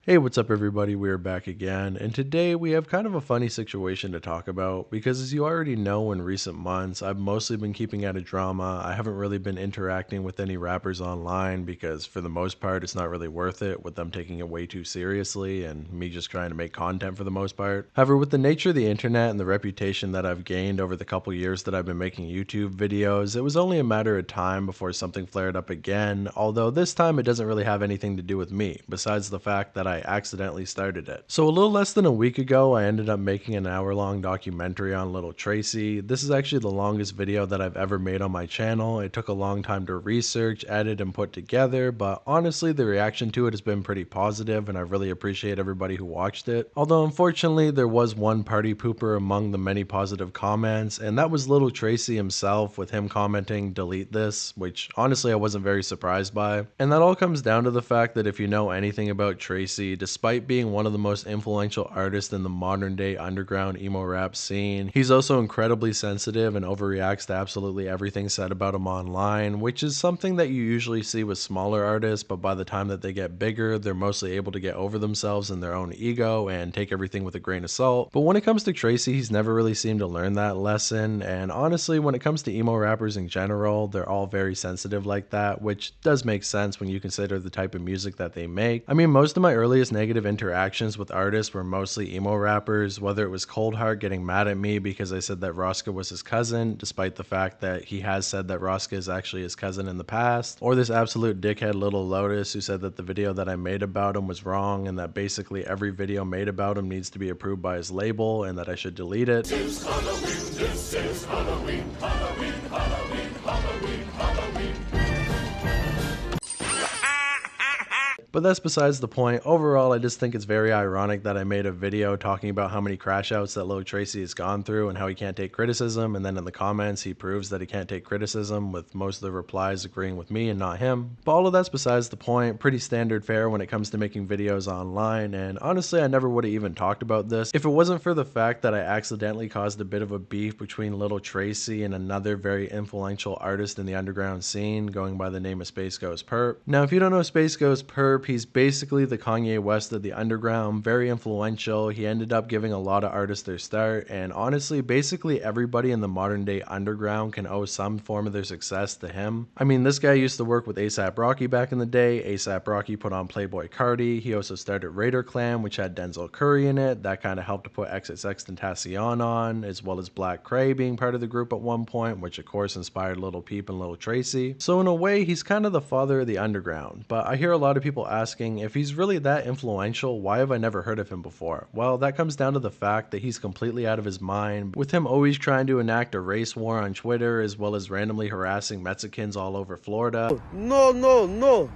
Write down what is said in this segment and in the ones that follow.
Hey, what's up everybody? We're back again, and today we have kind of a funny situation to talk about because as you already know, in recent months, I've mostly been keeping out of drama. I haven't really been interacting with any rappers online because for the most part, it's not really worth it with them taking it way too seriously and me just trying to make content for the most part. However, with the nature of the internet and the reputation that I've gained over the couple years that I've been making YouTube videos, it was only a matter of time before something flared up again, although this time it doesn't really have anything to do with me, besides the fact that I accidentally started it. So a little less than a week ago, I ended up making an hour-long documentary on Lil Tracy. This is actually the longest video that I've ever made on my channel. It took a long time to research, edit, and put together, but honestly, the reaction to it has been pretty positive, and I really appreciate everybody who watched it. Although unfortunately, there was one party pooper among the many positive comments, and that was Lil Tracy himself, with him commenting, "delete this," which honestly I wasn't very surprised by. And that all comes down to the fact that if you know anything about Tracy, despite being one of the most influential artists in the modern day underground emo rap scene, he's also incredibly sensitive and overreacts to absolutely everything said about him online, which is something that you usually see with smaller artists, but by the time that they get bigger, they're mostly able to get over themselves and their own ego and take everything with a grain of salt. But when it comes to Tracy, he's never really seemed to learn that lesson, and honestly, when it comes to emo rappers in general, they're all very sensitive like that, which does make sense when you consider the type of music that they make. I mean, most of my earliest negative interactions with artists were mostly emo rappers, whether it was Cold Heart getting mad at me because I said that Rosca was his cousin, despite the fact that he has said that Rosca is actually his cousin in the past, or this absolute dickhead Little Lotus who said that the video that I made about him was wrong and that basically every video made about him needs to be approved by his label and that I should delete it. This is Halloween, Halloween, Halloween, Halloween, Halloween. But that's besides the point. Overall, I just think it's very ironic that I made a video talking about how many crash outs that Lil Tracy has gone through and how he can't take criticism, and then in the comments he proves that he can't take criticism, with most of the replies agreeing with me and not him. But all of that's besides the point. Pretty standard fare when it comes to making videos online, and honestly I never would have even talked about this if it wasn't for the fact that I accidentally caused a bit of a beef between Lil Tracy and another very influential artist in the underground scene going by the name of Spaceghostpurpp. Now if you don't know Spaceghostpurpp, he's basically the Kanye West of the underground, very influential. He ended up giving a lot of artists their start, and honestly, basically everybody in the modern day underground can owe some form of their success to him. I mean, this guy used to work with A$AP Rocky back in the day. A$AP Rocky put on Playboi Carti. He also started Raider Clan, which had Denzel Curry in it. That kind of helped to put XXXTentacion on, as well as Black Cray being part of the group at one point, which of course inspired Lil Peep and Lil Tracy. So in a way, he's kind of the father of the underground. But I hear a lot of people asking, if he's really that influential, why have I never heard of him before? Well, that comes down to the fact that he's completely out of his mind, with him always trying to enact a race war on Twitter, as well as randomly harassing Mexicans all over Florida. No,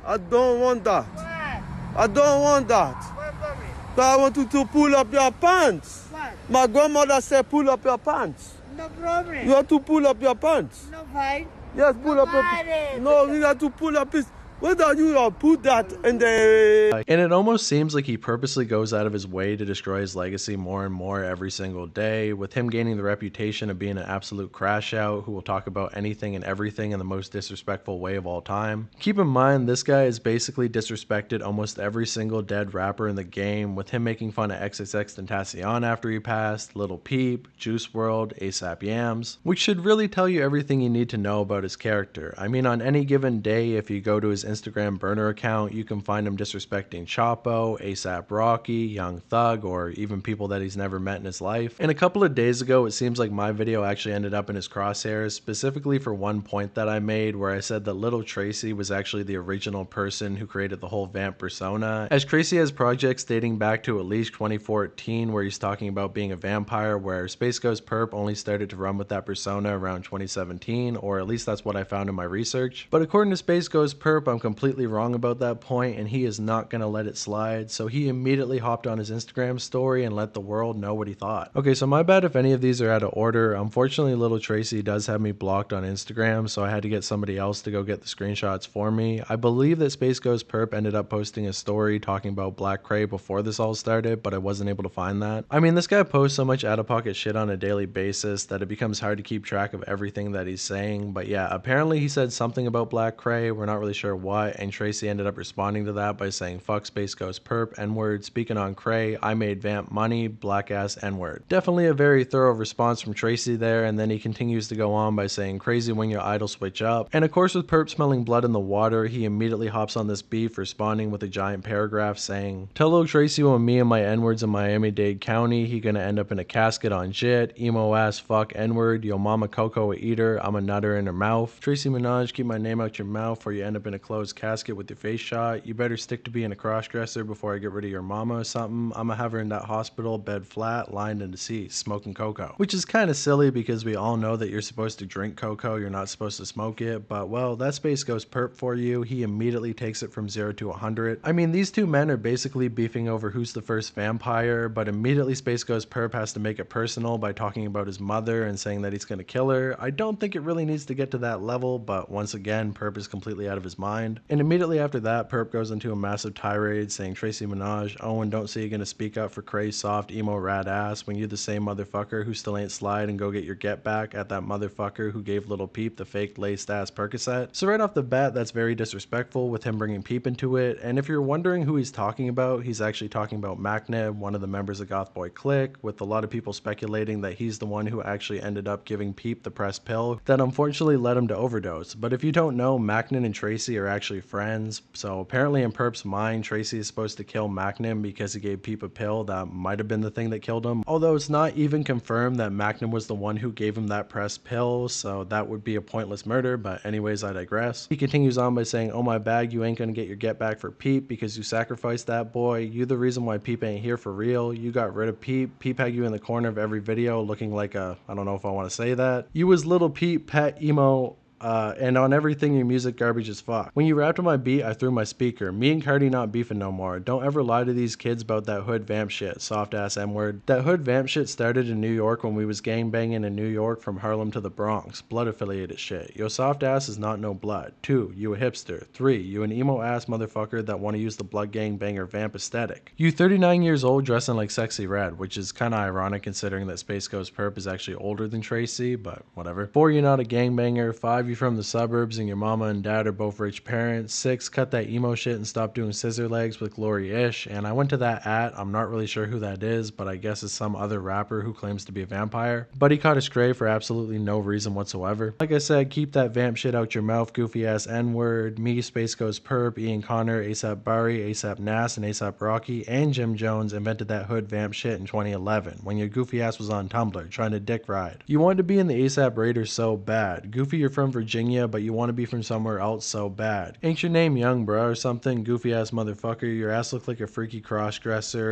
I don't want that. Why? I don't want that. Why, mommy? But I want you to pull up your pants. What? My grandmother said pull up your pants. No problem. You have to pull up your pants. No fight. Yes, pull up your Nobody. pants. No, you have to pull up his... Whether you put that in the... And it almost seems like he purposely goes out of his way to destroy his legacy more and more every single day, with him gaining the reputation of being an absolute crash out who will talk about anything and everything in the most disrespectful way of all time. Keep in mind, this guy has basically disrespected almost every single dead rapper in the game, with him making fun of XXXTentacion after he passed, Lil Peep, Juice WRLD, A$AP Yams, which should really tell you everything you need to know about his character. I mean, on any given day, if you go to his Instagram burner account, you can find him disrespecting Chapo, A$AP Rocky, Young Thug, or even people that he's never met in his life. And a couple of days ago, it seems like my video actually ended up in his crosshairs, specifically for one point that I made where I said that Lil Tracy was actually the original person who created the whole Vamp persona, as Tracy has projects dating back to at least 2014 where he's talking about being a vampire, where Spaceghostpurpp only started to run with that persona around 2017, or at least that's what I found in my research. But according to Spaceghostpurpp, I'm completely wrong about that point, and he is not going to let it slide, so he immediately hopped on his Instagram story and let the world know what he thought. Okay, so my bad if any of these are out of order. Unfortunately, Lil Tracy does have me blocked on Instagram, so I had to get somebody else to go get the screenshots for me. I believe that Spaceghostpurpp ended up posting a story talking about Black Cray before this all started, but I wasn't able to find that. I mean, this guy posts so much out-of-pocket shit on a daily basis that it becomes hard to keep track of everything that he's saying, but yeah, apparently he said something about Black Cray. We're not really sure what, and Tracy ended up responding to that by saying, fuck Spaceghostpurpp, N-word, speaking on Cray, I made Vamp money, black ass N-word. Definitely a very thorough response from Tracy there, and then he continues to go on by saying, crazy when your idol switch up. And of course with Purpp smelling blood in the water, he immediately hops on this beef, responding with a giant paragraph saying, tell Lil Tracy when me and my N-words in Miami-Dade County, he gonna end up in a casket on shit, emo ass fuck N-word, yo mama Coco a eater, I'm a nutter in her mouth. Tracy Minaj, keep my name out your mouth or you end up in a closed casket with your face shot. You better stick to being a cross-dresser before I get rid of your mama or something. I'ma have her in that hospital, bed flat, lying and deceased, smoking cocoa. Which is kind of silly because we all know that you're supposed to drink cocoa, you're not supposed to smoke it, but well, that Spaceghostpurpp for you. He immediately takes it from 0 to 100. I mean, these two men are basically beefing over who's the first vampire, but immediately Spaceghostpurpp has to make it personal by talking about his mother and saying that he's gonna kill her. I don't think it really needs to get to that level, but once again, Purpp is completely out of his mind. And immediately after that, Purpp goes into a massive tirade saying, Tracy Minaj, Owen, don't say you're gonna speak up for Cray's soft emo rad ass when you're the same motherfucker who still ain't slide and go get your get back at that motherfucker who gave Little Peep the fake laced ass Percocet. So right off the bat, that's very disrespectful with him bringing Peep into it. And if you're wondering who he's talking about, he's actually talking about Macnib, one of the members of Goth Boy Clique, with a lot of people speculating that he's the one who actually ended up giving Peep the pressed pill that unfortunately led him to overdose. But if you don't know, Macnin and Tracy are actually friends. So apparently in Purpp's mind, Tracy is supposed to kill Macnin because he gave Peep a pill that might have been the thing that killed him. Although it's not even confirmed that Macnin was the one who gave him that pressed pill, so that would be a pointless murder, but anyways, I digress. He continues on by saying, oh my bag, you ain't gonna get your get back for Peep because you sacrificed that boy. You the reason why Peep ain't here for real. You got rid of Peep. Peep had you in the corner of every video looking like a, I don't know if I want to say that. You was Little Peep, pet emo, and on everything your music garbage as fuck. When you rapped on my beat, I threw my speaker. Me and Cardi not beefing no more. Don't ever lie to these kids about that hood vamp shit, soft ass M-word. That hood vamp shit started in New York when we was gangbanging in New York from Harlem to the Bronx. Blood affiliated shit. Yo soft ass is not no blood. 2, you a hipster. 3, you an emo ass motherfucker that wanna use the blood gang banger vamp aesthetic. You 39 years old dressing like Sexy Red, which is kinda ironic considering that Spaceghostpurpp is actually older than Tracy, but whatever. 4, you're not a gangbanger. 5, you from the suburbs and your mama and dad are both rich parents. 6, cut that emo shit and stop doing scissor legs with Glory Ish. And I went to that I'm not really sure who that is, but I guess it's some other rapper who claims to be a vampire. But he caught a stray for absolutely no reason whatsoever. Like I said, keep that vamp shit out your mouth, goofy ass N-word. Me, Spaceghostpurpp, Ian Connor, ASAP Bari, ASAP Nas, and ASAP Rocky, and Jim Jones invented that hood vamp shit in 2011 when your goofy ass was on Tumblr trying to dick ride. You wanted to be in the ASAP Raiders so bad. Goofy, you're from Virginia, but you want to be from somewhere else so bad. Ain't your name Young Bro or something? Goofy ass motherfucker. Your ass looked like a freaky cross-dresser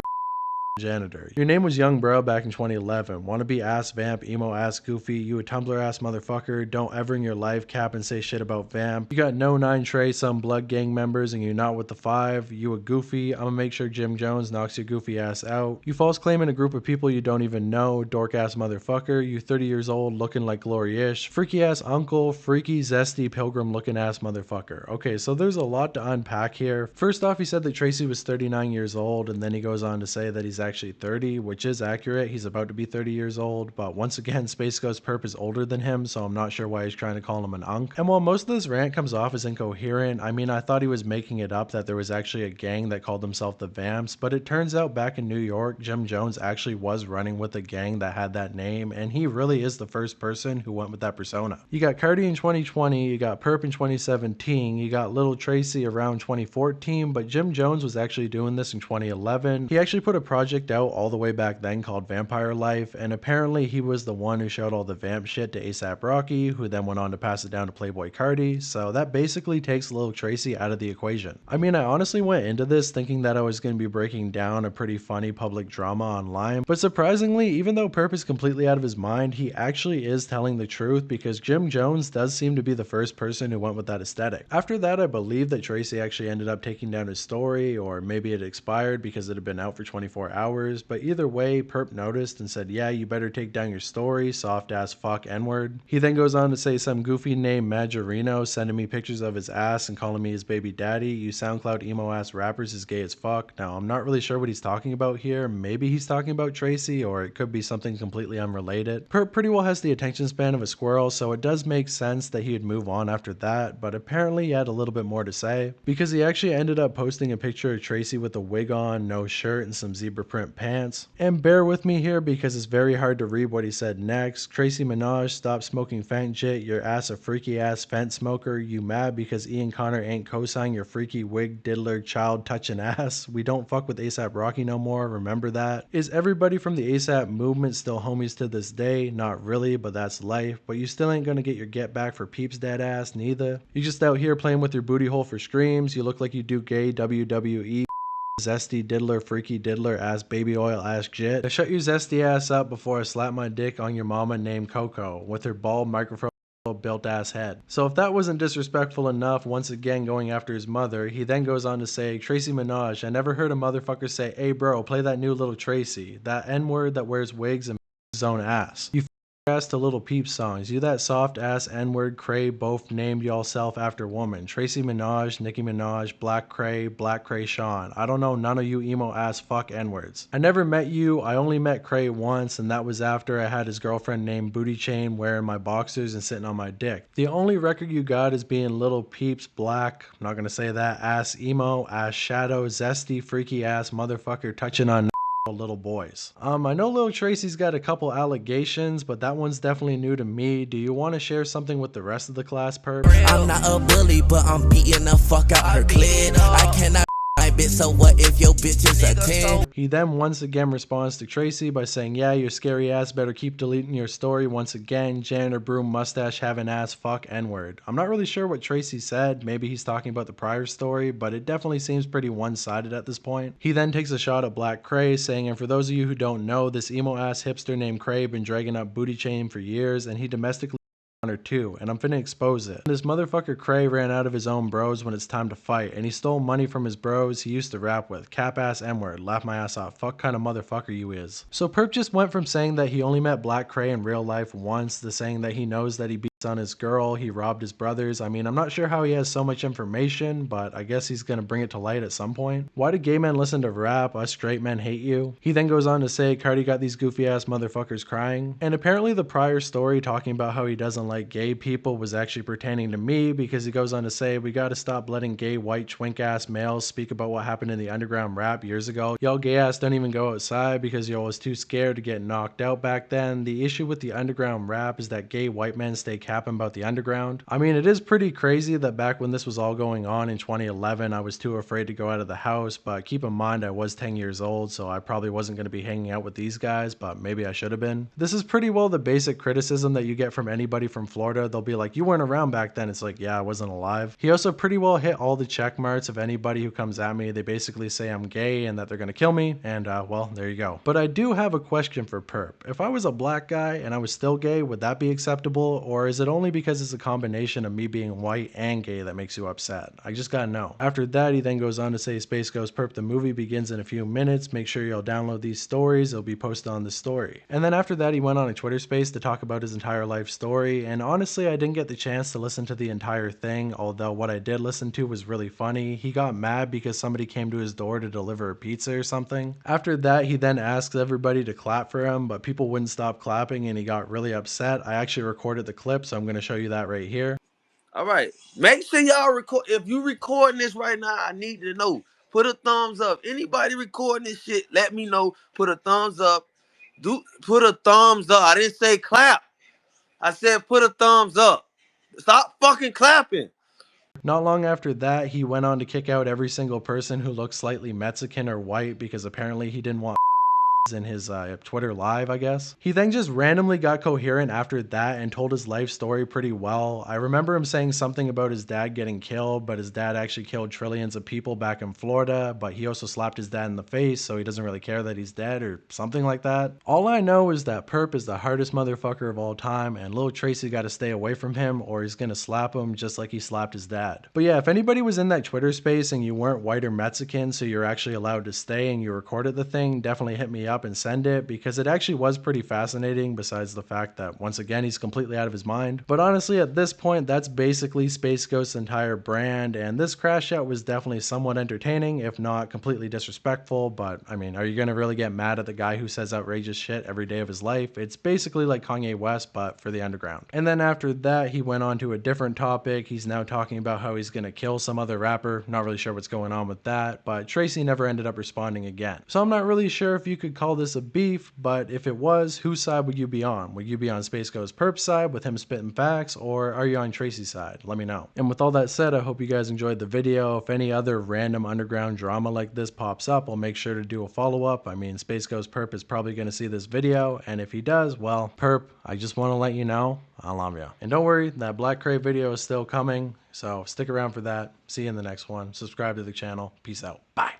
janitor. Your name was Young Bro back in 2011. Wanna be ass vamp, emo ass goofy, you a Tumblr ass motherfucker. Don't ever in your life cap and say shit about Vamp. You got no 9 Trey, some blood gang members, and you're not with the 5. You a goofy. I'ma make sure Jim Jones knocks your goofy ass out. You false claiming a group of people you don't even know, dork ass motherfucker. You 30 years old looking like Glory-ish. Freaky ass uncle, freaky zesty pilgrim looking ass motherfucker. Okay, so there's a lot to unpack here. First off, he said that Tracy was 39 years old, and then he goes on to say that he's actually 30, which is accurate. He's about to be 30 years old, but once again, Spaceghostpurpp is older than him, so I'm not sure why he's trying to call him an unk. And while most of this rant comes off as incoherent, I mean, I thought he was making it up that there was actually a gang that called themselves the Vamps, but it turns out back in New York, Jim Jones actually was running with a gang that had that name, and he really is the first person who went with that persona. You got Cardi in 2020, you got Purpp in 2017, you got Lil Tracy around 2014, but Jim Jones was actually doing this in 2011. He actually put a project out all the way back then called Vampire Life, and apparently he was the one who showed all the vamp shit to ASAP Rocky, who then went on to pass it down to Playboy Cardi, so that basically takes Lil Tracy out of the equation. I mean, I honestly went into this thinking that I was going to be breaking down a pretty funny public drama online, but surprisingly, even though Purpp is completely out of his mind, he actually is telling the truth because Jim Jones does seem to be the first person who went with that aesthetic. After that, I believe that Tracy actually ended up taking down his story, or maybe it expired because it had been out for 24 hours, but either way, Perp noticed and said, yeah, you better take down your story, soft ass fuck N-word. He then goes on to say some goofy name Majorino sending me pictures of his ass and calling me his baby daddy. You SoundCloud emo ass rappers is gay as fuck. Now, I'm not really sure what he's talking about here. Maybe he's talking about Tracy, or it could be something completely unrelated. Perp pretty well has the attention span of a squirrel, so it does make sense that he would move on after that, but apparently he had a little bit more to say, because he actually ended up posting a picture of Tracy with a wig on, no shirt, and some zebra print pants. And bear with me here because it's very hard to read what he said next. Tracy Minaj, stop smoking fent jit, your ass a freaky ass fent smoker, you mad because Ian Connor ain't co-sign your freaky wig diddler child touching ass, we don't fuck with ASAP Rocky no more, remember that. Is everybody from the ASAP movement still homies to this day? Not really, but that's life. But you still ain't gonna get your get back for Peeps dead ass neither. You just out here playing with your booty hole for screams, you look like you do gay WWE zesty diddler freaky diddler ass baby oil ass jit. Shut your zesty ass up before I slap my dick on your mama named Coco with her bald microphone built ass head. So if that wasn't disrespectful enough, once again going after his mother, he then goes on to say, Tracy Minaj, I never heard a motherfucker say, hey bro, play that new Lil Tracy, that N-word that wears wigs and his own ass. You ass to Little Peep songs. You that soft ass N-word Cray both named y'all self after woman. Tracy Minaj, Nicki Minaj, Black Cray Sean. I don't know none of you emo ass fuck N-words. I never met you. I only met Cray once, and that was after I had his girlfriend named Booty Chain wearing my boxers and sitting on my dick. The only record you got is being Little Peeps Black, I'm not gonna say that, ass emo, ass shadow, zesty, freaky ass motherfucker touching on little boys. I know Lil Tracy's got a couple allegations, but that one's definitely new to me. Do you want to share something with the rest of the class, Perp? I'm not a bully, but I'm beating the fuck out her clit. I cannot my bitch, so what if your bitch is a 10? He then once again responds to Tracy by saying, yeah, your scary ass better keep deleting your story once again, janitor broom mustache having ass fuck N-word. I'm not really sure what Tracy said, maybe he's talking about the prior story, but it definitely seems pretty one-sided at this point. He then takes a shot at Black Cray, saying, and for those of you who don't know, this emo ass hipster named Cray been dragging up Booty Chain for years, and he domestically or two, and I'm finna expose it. This motherfucker Cray ran out of his own bros when it's time to fight, and he stole money from his bros he used to rap with. Cap ass N-word, laugh my ass off, fuck kind of motherfucker you is. So Perp just went from saying that he only met Black Cray in real life once to saying that he knows that he beats on his girl, he robbed his brothers. I mean, I'm not sure how he has so much information, but I guess he's gonna bring it to light at some point. Why do gay men listen to rap? Us straight men hate you. He then goes on to say Cardi got these goofy ass motherfuckers crying. And apparently the prior story talking about how he doesn't like gay people was actually pertaining to me, because he goes on to say we gotta stop letting gay white twink ass males speak about what happened in the underground rap years ago. Y'all gay ass don't even go outside because y'all was too scared to get knocked out back then. The issue with the underground rap is that gay white men stay capping about the underground. I mean, it is pretty crazy that back when this was all going on in 2011 I was too afraid to go out of the house, but keep in mind I was 10 years old, so I probably wasn't going to be hanging out with these guys, but maybe I should have been. This is pretty well the basic criticism that you get from anybody from Florida. They'll be like, you weren't around back then. It's like, yeah, I wasn't alive. He also pretty well hit all the check marks of anybody who comes at me. They basically say I'm gay and that they're going to kill me, and well, there you go. But I do have a question for Perp. If I was a black guy and I was still gay, would that be acceptable, or is it only because it's a combination of me being white and gay that makes you upset? I just gotta know. After that, he then goes on to say Spaceghostpurpp, the movie begins in a few minutes. Make sure you'll download these stories. It'll be posted on the story. And then after that, he went on a Twitter space to talk about his entire life story. And honestly, I didn't get the chance to listen to the entire thing, although what I did listen to was really funny. He got mad because somebody came to his door to deliver a pizza or something. After that, he then asked everybody to clap for him, but people wouldn't stop clapping and he got really upset. I actually recorded the clip, so I'm going to show you that right here. All right. Make sure y'all record. If you recording this right now, I need to know. Put a thumbs up. Anybody recording this shit, let me know. Put a thumbs up. Put a thumbs up. I didn't say clap. I said put a thumbs up. Stop fucking clapping. Not long after that, he went on to kick out every single person who looked slightly Mexican or white because apparently he didn't want in his Twitter live, I guess. He then just randomly got coherent after that and told his life story pretty well. I remember him saying something about his dad getting killed, but his dad actually killed trillions of people back in Florida, but he also slapped his dad in the face, so he doesn't really care that he's dead or something like that. All I know is that Purpp is the hardest motherfucker of all time, and Lil Tracy got to stay away from him or he's gonna slap him just like he slapped his dad. But yeah, if anybody was in that Twitter space and you weren't white or Mexican, so you're actually allowed to stay and you recorded the thing, definitely hit me up and send it, because it actually was pretty fascinating, besides the fact that once again he's completely out of his mind. But honestly, at this point, that's basically Space Ghost's entire brand, and this crash out was definitely somewhat entertaining, if not completely disrespectful. But I mean, are you gonna really get mad at the guy who says outrageous shit every day of his life? It's basically like Kanye West, but for the underground. And then after that, he went on to a different topic. He's now talking about how he's gonna kill some other rapper. Not really sure what's going on with that, but Tracy never ended up responding again. So I'm not really sure if you could call this a beef, but if it was, whose side would you be on? Would you be on Spaceghostpurpp's side with him spitting facts, or are you on Tracy's side? Let me know. And with all that said, I hope you guys enjoyed the video. If any other random underground drama like this pops up, I'll make sure to do a follow-up. I mean, Spaceghostpurpp is probably going to see this video, and if he does, well, Purpp, I just want to let you know, I love you. And don't worry, that Black Crate video is still coming, so stick around for that. See you in the next one. Subscribe to the channel. Peace out. Bye.